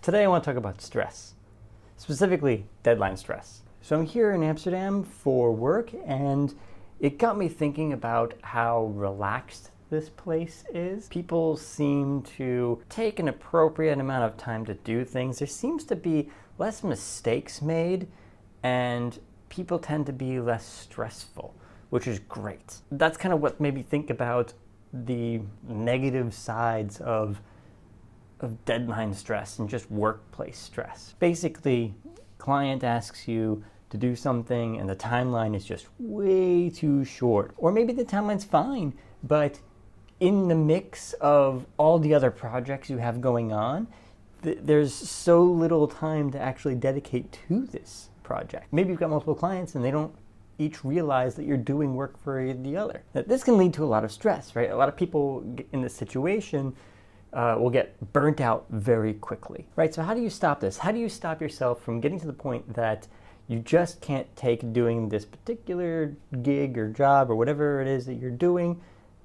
Today I want to talk about stress, specifically deadline stress. So I'm here in Amsterdam for work, and it got me thinking about how relaxed this place is. People seem to take an appropriate amount of time to do things. There seems to be less mistakes made, and people tend to be less stressful, which is great. That's kind of what made me think about the negative sides of deadline stress and just workplace stress. Basically, client asks you to do something and the timeline is just way too short. Or maybe the timeline's fine, but in the mix of all the other projects you have going on, there's so little time to actually dedicate to this project. Maybe you've got multiple clients and they don't each realize that you're doing work for the other. This can lead to a lot of stress, right? A lot of people in this situation will get burnt out very quickly, right? So how do you stop this? How do you stop yourself from getting to the point that you just can't take doing this particular gig or job or whatever it is that you're doing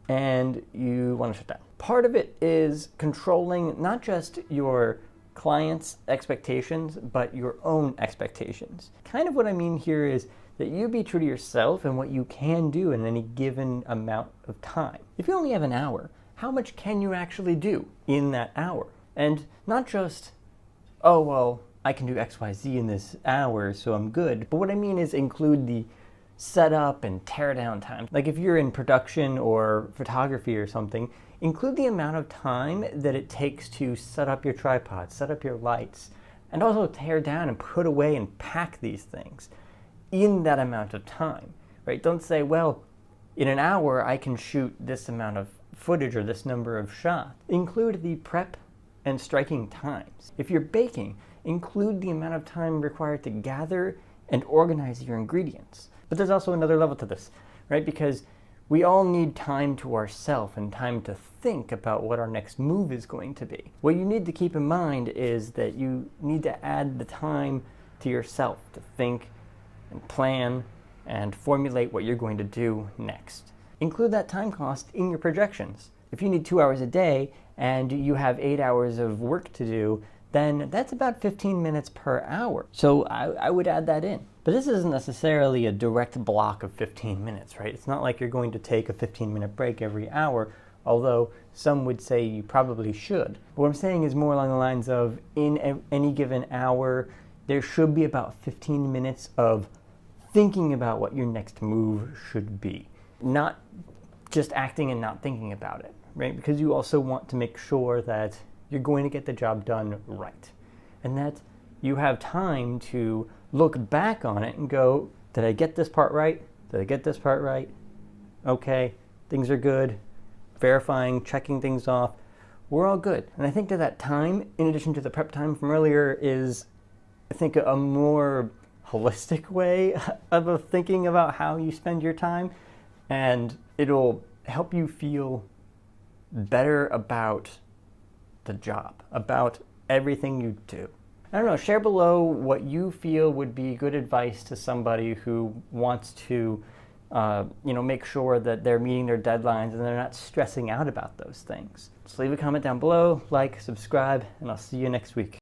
and you want to shut down? Part of it is controlling not just your clients' expectations, but your own expectations. Kind of what I mean here is that you be true to yourself and what you can do in any given amount of time. If you only have an hour, how much can you actually do in that hour? And not just, oh, well, I can do X, Y, Z in this hour, so I'm good. But what I mean is include the setup and teardown time. Like if you're in production or photography or something, include the amount of time that it takes to set up your tripod, set up your lights, and also tear down and put away and pack these things in that amount of time, right? Don't say, well, in an hour I can shoot this amount of footage or this number of shots. Include the prep and striking times. If you're baking, include the amount of time required to gather and organize your ingredients. But there's also another level to this, right? Because we all need time to ourselves and time to think about what our next move is going to be. What you need to keep in mind is that you need to add the time to yourself to think and plan and formulate what you're going to do next. Include that time cost in your projections. If you need 2 hours a day and you have 8 hours of work to do, then that's about 15 minutes per hour. So I would add that in. But this isn't necessarily a direct block of 15 minutes, right? It's not like you're going to take a 15-minute break every hour, although some would say you probably should. But what I'm saying is more along the lines of in any given hour, there should be about 15 minutes of thinking about what your next move should be. Not just acting and not thinking about it, right? Because you also want to make sure that you're going to get the job done right. And that you have time to look back on it and go, did I get this part right? Did I get this part right? Okay, things are good. Verifying, checking things off. We're all good. And I think that time, in addition to the prep time from earlier, is, I think, a more holistic way of thinking about how you spend your time. And it'll help you feel better about the job, about everything you do. I don't know, share below what you feel would be good advice to somebody who wants to make sure that they're meeting their deadlines and they're not stressing out about those things. Just leave a comment down below, like, subscribe, and I'll see you next week.